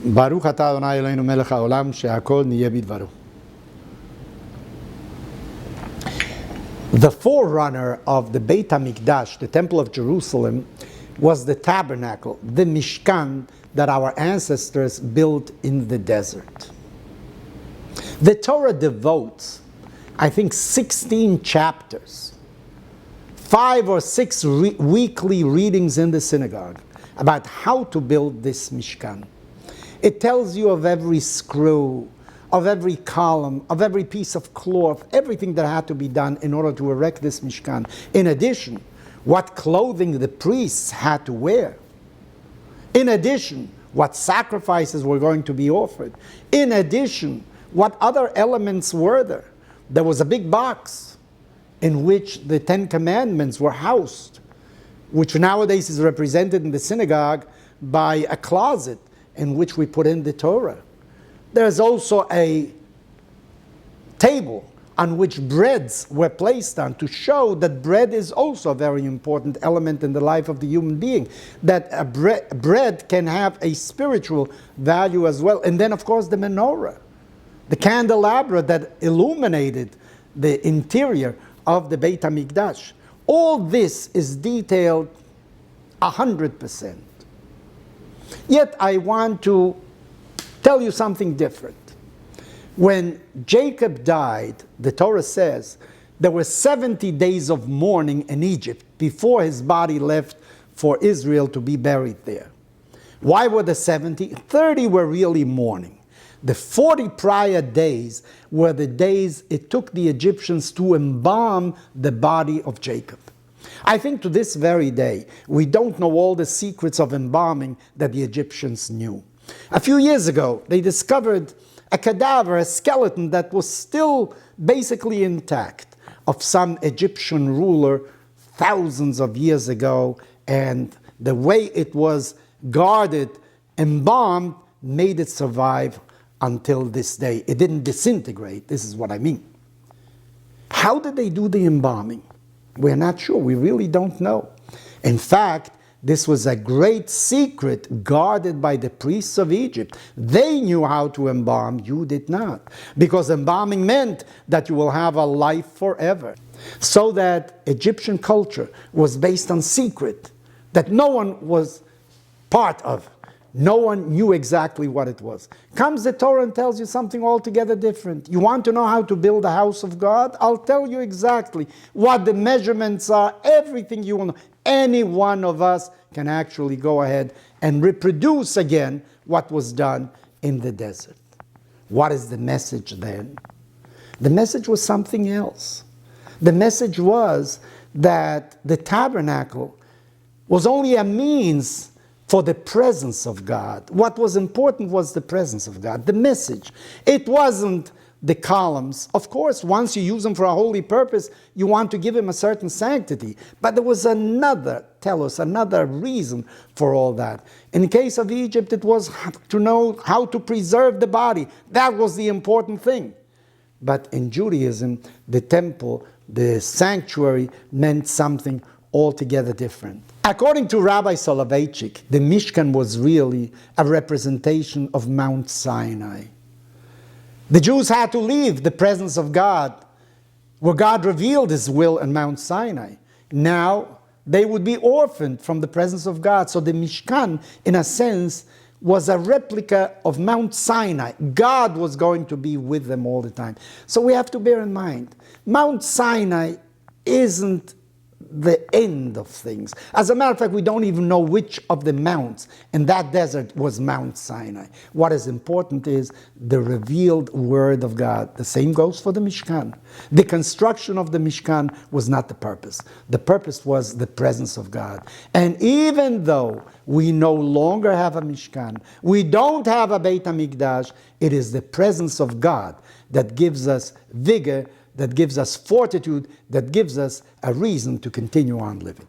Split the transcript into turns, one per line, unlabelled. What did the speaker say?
Baruch atah Adonai Eloheinu melech haolam she'akol niyeh bidvaro. The forerunner of the Beit HaMikdash, the Temple of Jerusalem, was the tabernacle, the Mishkan that our ancestors built in the desert. The Torah devotes, I think, 16 chapters, 5 or 6 weekly readings in the synagogue about how to build this Mishkan. It tells you of every screw, of every column, of every piece of cloth, everything that had to be done in order to erect this Mishkan. In addition, what clothing the priests had to wear. In addition, what sacrifices were going to be offered. In addition, what other elements were there. There was a big box in which the 10 Commandments were housed, which nowadays is represented in the synagogue by a closet in which we put in the Torah. There's also a table on which breads were placed on to show that bread is also a very important element in the life of the human being, that a bread can have a spiritual value as well. And then, of course, the menorah, the candelabra that illuminated the interior of the Beit HaMikdash. All this is detailed 100%. Yet I want to tell you something different. When Jacob died, the Torah says, there were 70 days of mourning in Egypt before his body left for Israel to be buried there. Why were the 70? 30 were really mourning. The 40 prior days were the days it took the Egyptians to embalm the body of Jacob. I think to this very day, we don't know all the secrets of embalming that the Egyptians knew. A few years ago, they discovered a cadaver, a skeleton that was still basically intact of some Egyptian ruler thousands of years ago, and the way it was guarded, embalmed, made it survive until this day. It didn't disintegrate, this is what I mean. How did they do the embalming? We're not sure, we really don't know. In fact, this was a great secret guarded by the priests of Egypt. They knew how to embalm, you did not. Because embalming meant that you will have a life forever. So that Egyptian culture was based on secret that no one was part of. No one knew exactly what it was. Comes the Torah and tells you something altogether different. You want to know how to build a house of God? I'll tell you exactly what the measurements are, everything you want to know. Any one of us can actually go ahead and reproduce again what was done in the desert. What is the message then? The message was something else. The message was that the tabernacle was only a means for the presence of God. What was important was the presence of God, the message. It wasn't the columns. Of course, once you use them for a holy purpose, you want to give them a certain sanctity. But there was another reason for all that. In the case of Egypt, it was to know how to preserve the body. That was the important thing. But in Judaism, the temple, the sanctuary, meant something altogether different. According to Rabbi Soloveitchik, the Mishkan was really a representation of Mount Sinai. The Jews had to leave the presence of God, where God revealed His will in Mount Sinai. Now, they would be orphaned from the presence of God. So the Mishkan, in a sense, was a replica of Mount Sinai. God was going to be with them all the time. So we have to bear in mind, Mount Sinai isn't the end of things. As a matter of fact, we don't even know which of the mounts in that desert was Mount Sinai. What is important is the revealed word of God. The same goes for the Mishkan. The construction of the Mishkan was not the purpose. The purpose was the presence of God. And even though we no longer have a Mishkan, we don't have a Beit HaMikdash, it is the presence of God that gives us vigor, that gives us fortitude, that gives us a reason to continue on living.